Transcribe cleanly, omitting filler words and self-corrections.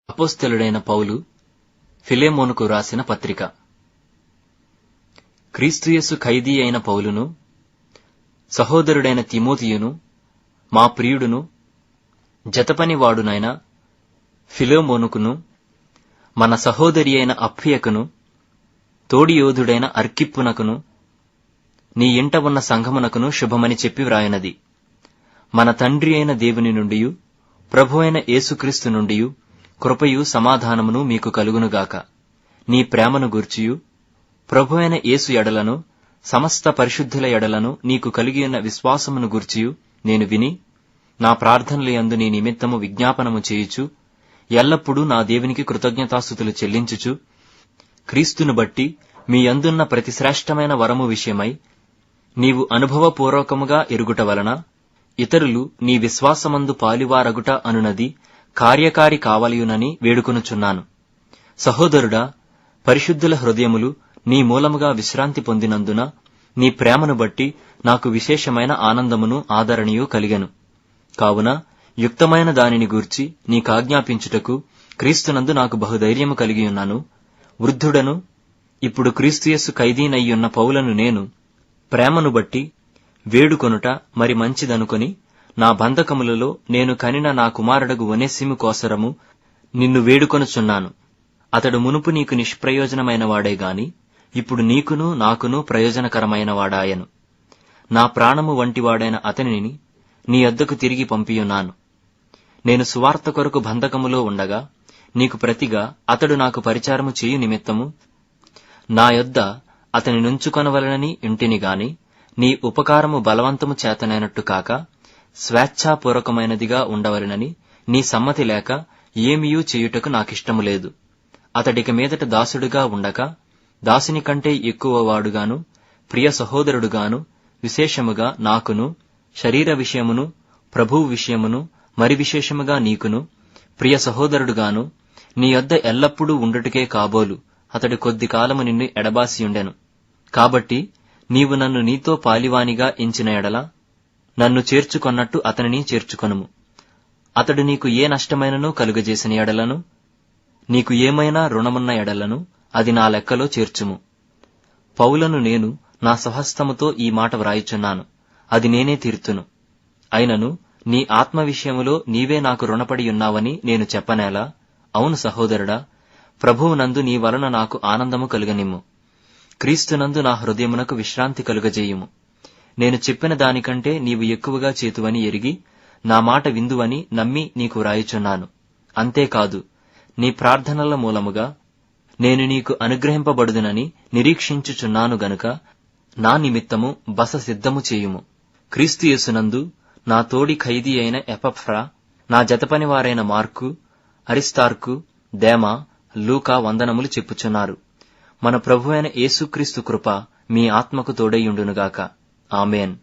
అపోస్తలుడైన పౌలు ఫిలెమోనుకు రాసిన పత్రిక. క్రీస్తుయేసు ఖైదీ అయిన పౌలును, సహోదరుడైన తిమోతియును, మా ప్రియుడును, జతపనివాడునైన ఫిలెమోనుకును, మన సహోదరి అయిన అప్ఫియకును, తోడియోధుడైన అర్కిప్పునకును, నీ ఇంట ఉన్న సంఘమునకును శుభమని చెప్పి వ్రాయనది. మన తండ్రి అయిన దేవుని నుండియు ప్రభు అయిన యేసుక్రీస్తు నుండియు కృపయు సమాధానమును మీకు కలుగునుగాక. నీ ప్రేమను గూర్చియు ప్రభు అయిన యేసు ఎడలను సమస్త పరిశుద్ధుల ఎడలను నీకు కలిగియున్న విశ్వాసమును గూర్చియు నేను విని, నా ప్రార్థనల యందు నీ నిమిత్తము విజ్ఞాపనము చేయుచు ఎల్లప్పుడూ నా దేవునికి కృతజ్ఞతాస్తుతులు చెల్లించుచు, క్రీస్తును బట్టి మీ యందున్న ప్రతి శ్రేష్టమైన వరము విషయమై నీవు అనుభవపూర్వకముగా ఎరుగుట వలన ఇతరులు నీ విశ్వాసమందు పాలివారగుట అనునది కార్యకారి కావలయునని వేడుకొనుచున్నాను. సహోదరుడా, పరిశుద్ధుల హృదయములు నీ మూలముగా విశ్రాంతి పొందినందున నీ ప్రేమను బట్టి నాకు విశేషమైన ఆనందమును ఆదరణయు కలిగెను. కావున యుక్తమైన దానిని గూర్చి నీకాజ్ఞాపించుటకు క్రీస్తునందు నాకు బహుధైర్యము కలిగియున్నాను. వృద్ధుడను ఇప్పుడు క్రీస్తుయేసు ఖైదీనయ్యున్న పౌలను నేను ప్రేమను బట్టి వేడుకొనుట మరి మంచిదనుకొని నా బంధకములలో నేను కనిన నా కుమారుడగు ఒనేసిము కోసరము నిన్ను వేడుకొనుచున్నాను. అతడు మునుపు నీకు నిష్ప్రయోజనమైన వాడే గాని ఇప్పుడు నీకును నాకును ప్రయోజనకరమైన వాడాయను. నా ప్రాణము వంటివాడైన అతనిని నీ యొద్దకు తిరిగి పంపియున్నాను. నేను సువార్త కొరకు బంధకములో ఉండగా నీకు ప్రతిగా అతడు నాకు పరిచారము చేయు నిమిత్తము నా యొద్ద అతని నుంచుకొనవలనని ఇంటిని గాని నీ ఉపకారము బలవంతము చేతనైనట్టు కాక స్వేచ్ఛాపూర్వకమైనదిగా ఉండవలెనని నీ సమ్మతి లేక ఏమియూ చేయుటకు నాకిష్టము లేదు. అతడిక మీదట దాసుడుగా ఉండక దాసుని కంటే ఎక్కువ వాడుగాను ప్రియ సహోదరుడుగాను విశేషముగా నాకును శరీర విషయమును ప్రభువు విషయమును మరి విశేషముగా నీకును ప్రియ సహోదరుడుగాను నీ యొద్ద ఎల్లప్పుడూ ఉండుటకే కాబోలు అతడు కొద్ది కాలము నిన్ను ఎడబాసియుండెను. కాబట్టి నీవు నన్ను నీతో పాలివానిగా ఎంచిన ఎడల నన్ను చేర్చుకొన్నట్టు అతనిని చేర్చుకొనుము. అతడు నీకు ఏ నష్టమైనను కలుగజేసిన ఎడలను నీకు ఏమైనా రుణమున్న ఎడలను అది నా లెక్కలో చేర్చుము. పౌలను నేను నా స్వహస్తముతో ఈ మాట వ్రాయిచున్నాను, అది నేనే తీర్తును. అయినను నీ ఆత్మ విషయములో నీవే నాకు రుణపడి ఉన్నావని నేను చెప్పనేలా? అవును సహోదరుడా, ప్రభువునందు నీ వలన నాకు ఆనందము కలుగనిమ్ము. క్రీస్తునందు నా హృదయమునకు విశ్రాంతి కలుగజేయుము. నేను చెప్పిన దానికంటే నీవు ఎక్కువగా చేతువని ఎరిగి నా మాట విందువని నమ్మి నీకు వ్రాయుచున్నాను. అంతేకాదు, నీ ప్రార్థనల మూలముగా నేను నీకు అనుగ్రహింపబడుదునని నిరీక్షించుచున్నాను గనుక నా నిమిత్తము బస సిద్ధము చేయుము. క్రీస్తు యేసునందు నా తోడి ఖైదీ అయిన ఎపఫ్రా, నా జతపనివారైన మార్కు, అరిస్తార్కు, దేమా, లూకా వందనములు చెప్పుచున్నారు. మన ప్రభువైన యేసుక్రీస్తు కృప మీ ఆత్మకు తోడైయుండునుగాక. ఆమేన్.